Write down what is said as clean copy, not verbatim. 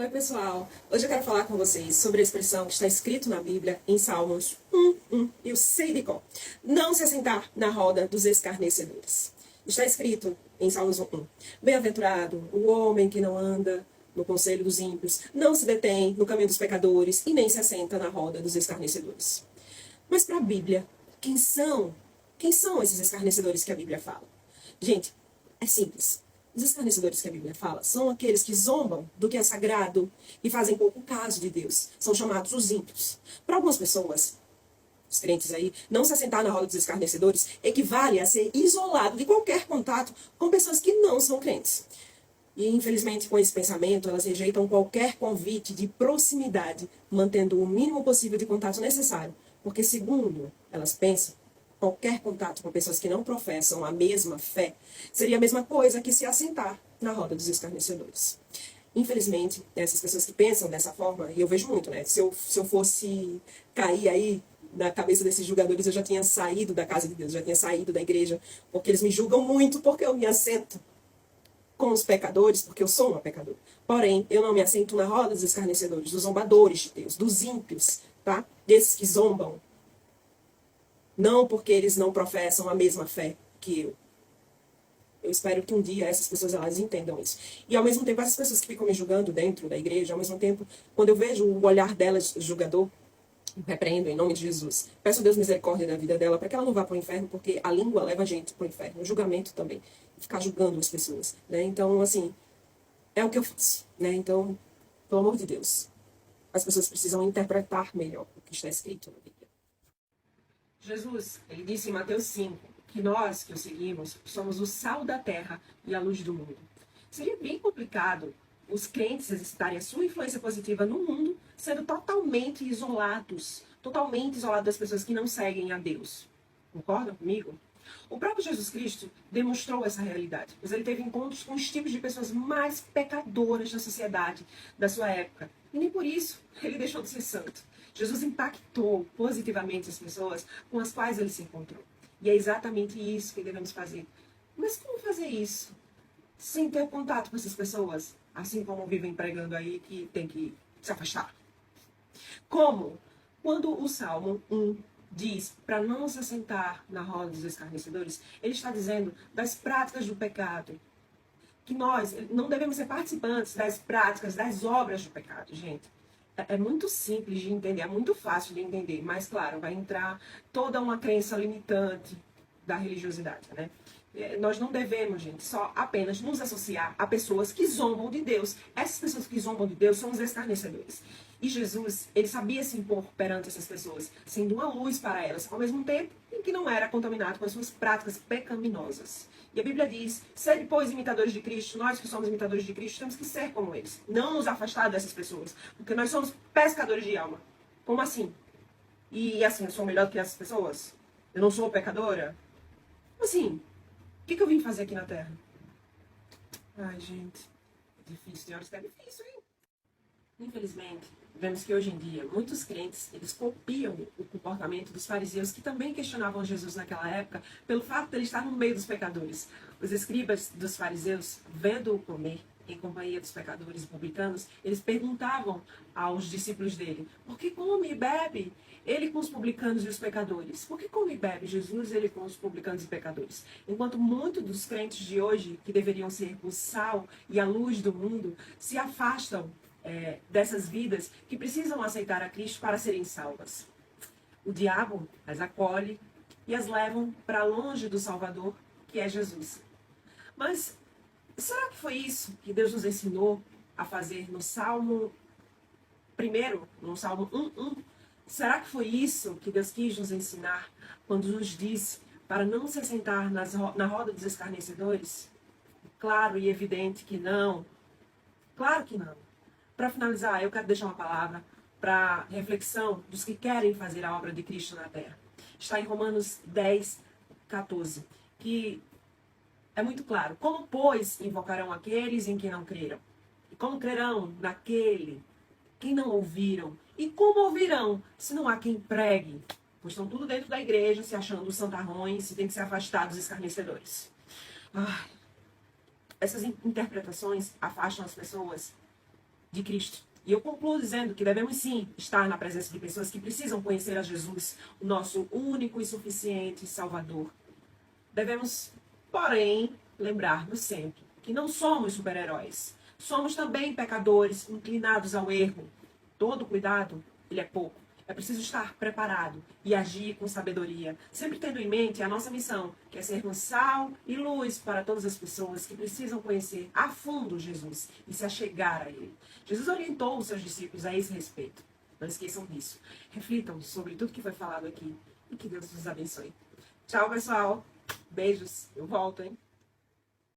Oi, pessoal. Hoje eu quero falar com vocês sobre a expressão que está escrito na Bíblia em Salmos 1:1. Eu sei de qual. Não se assentar na roda dos escarnecedores. Está escrito em Salmos 1:1. Bem-aventurado o homem que não anda no conselho dos ímpios, não se detém no caminho dos pecadores e nem se assenta na roda dos escarnecedores. Mas para a Bíblia, quem são? Quem são esses escarnecedores que a Bíblia fala? Gente, é simples. Os escarnecedores que a Bíblia fala são aqueles que zombam do que é sagrado e fazem pouco caso de Deus. São chamados os ímpios. Para algumas pessoas, os crentes aí, não se assentar na roda dos escarnecedores equivale a ser isolado de qualquer contato com pessoas que não são crentes. E, infelizmente, com esse pensamento, elas rejeitam qualquer convite de proximidade, mantendo o mínimo possível de contato necessário. Porque, segundo elas pensam, qualquer contato com pessoas que não professam a mesma fé seria a mesma coisa que se assentar na roda dos escarnecedores. Infelizmente, essas pessoas que pensam dessa forma, e eu vejo muito, né? Se eu fosse cair aí na cabeça desses julgadores, eu já tinha saído da casa de Deus, já tinha saído da igreja, porque eles me julgam muito porque eu me assento com os pecadores, porque eu sou uma pecadora. Porém, eu não me assento na roda dos escarnecedores, dos zombadores de Deus, dos ímpios, tá? Desses que zombam. Não porque eles não professam a mesma fé que eu. Eu espero que um dia essas pessoas elas entendam isso. E ao mesmo tempo, essas pessoas que ficam me julgando dentro da igreja, ao mesmo tempo, quando eu vejo o olhar delas julgador, eu repreendo em nome de Jesus. Peço a Deus misericórdia da vida dela para que ela não vá para o inferno, porque a língua leva a gente para o inferno. O julgamento também. Ficar julgando as pessoas. Né? Então, assim, é o que eu faço. Né? Então, pelo amor de Deus, as pessoas precisam interpretar melhor o que está escrito na Bíblia. Jesus, ele disse em Mateus 5, que nós que o seguimos somos o sal da terra e a luz do mundo. Seria bem complicado os crentes exercitarem a sua influência positiva no mundo, sendo totalmente isolados das pessoas que não seguem a Deus. Concordam comigo? O próprio Jesus Cristo demonstrou essa realidade, pois ele teve encontros com os tipos de pessoas mais pecadoras da sociedade da sua época. E nem por isso ele deixou de ser santo. Jesus impactou positivamente as pessoas com as quais ele se encontrou. E é exatamente isso que devemos fazer. Mas como fazer isso? Sem ter contato com essas pessoas, assim como vivem pregando aí que tem que se afastar. Como? Quando o Salmo 1 diz para não se assentar na roda dos escarnecedores, ele está dizendo das práticas do pecado. Que nós não devemos ser participantes das práticas, das obras do pecado, gente. É muito simples de entender, é muito fácil de entender, mas claro, vai entrar toda uma crença limitante da religiosidade, né? Nós não devemos, gente, só apenas nos associar a pessoas que zombam de Deus. Essas pessoas que zombam de Deus são os escarnecedores. E Jesus, ele sabia se impor perante essas pessoas, sendo uma luz para elas, ao mesmo tempo em que não era contaminado com as suas práticas pecaminosas. E a Bíblia diz, sede, pois, imitadores de Cristo, nós que somos imitadores de Cristo, temos que ser como eles. Não nos afastar dessas pessoas, porque nós somos pescadores de alma. Como assim? E assim, eu sou melhor do que essas pessoas? Eu não sou pecadora? Assim, o que eu vim fazer aqui na Terra? Ai, gente, é difícil, tem horas que é difícil, hein? Infelizmente, vemos que hoje em dia, muitos crentes, eles copiam o comportamento dos fariseus que também questionavam Jesus naquela época pelo fato de ele estar no meio dos pecadores. Os escribas dos fariseus, vendo-o comer em companhia dos pecadores e publicanos, eles perguntavam aos discípulos dele, por que come e bebe ele com os publicanos e os pecadores? Por que come e bebe Jesus ele com os publicanos e pecadores? Enquanto muitos dos crentes de hoje, que deveriam ser o sal e a luz do mundo, se afastam dessas vidas que precisam aceitar a Cristo para serem salvas. O diabo as acolhe e as levam para longe do Salvador, que é Jesus. Mas será que foi isso que Deus nos ensinou a fazer no Salmo 1, no Salmo 1:1? Será que foi isso que Deus quis nos ensinar quando nos disse para não se assentar na roda dos escarnecedores? Claro e evidente que não. Claro que não. Para finalizar, eu quero deixar uma palavra para reflexão dos que querem fazer a obra de Cristo na Terra. Está em Romanos 10:14, que é muito claro. Como, pois, invocarão aqueles em quem não creram? E como crerão naquele que não ouviram? E como ouvirão, se não há quem pregue? Pois estão tudo dentro da igreja, se achando santarrões, e tem que se afastar dos escarnecedores. Essas interpretações afastam as pessoas de Cristo. E eu concluo dizendo que devemos sim estar na presença de pessoas que precisam conhecer a Jesus, o nosso único e suficiente Salvador. Devemos, porém, lembrar-nos sempre que não somos super-heróis. Somos também pecadores, inclinados ao erro. Todo cuidado, ele é pouco. É preciso estar preparado e agir com sabedoria, sempre tendo em mente a nossa missão, que é sermos sal e luz para todas as pessoas que precisam conhecer a fundo Jesus e se achegar a Ele. Jesus orientou os seus discípulos a esse respeito. Não esqueçam disso. Reflitam sobre tudo que foi falado aqui e que Deus nos abençoe. Tchau, pessoal. Beijos. Eu volto, hein?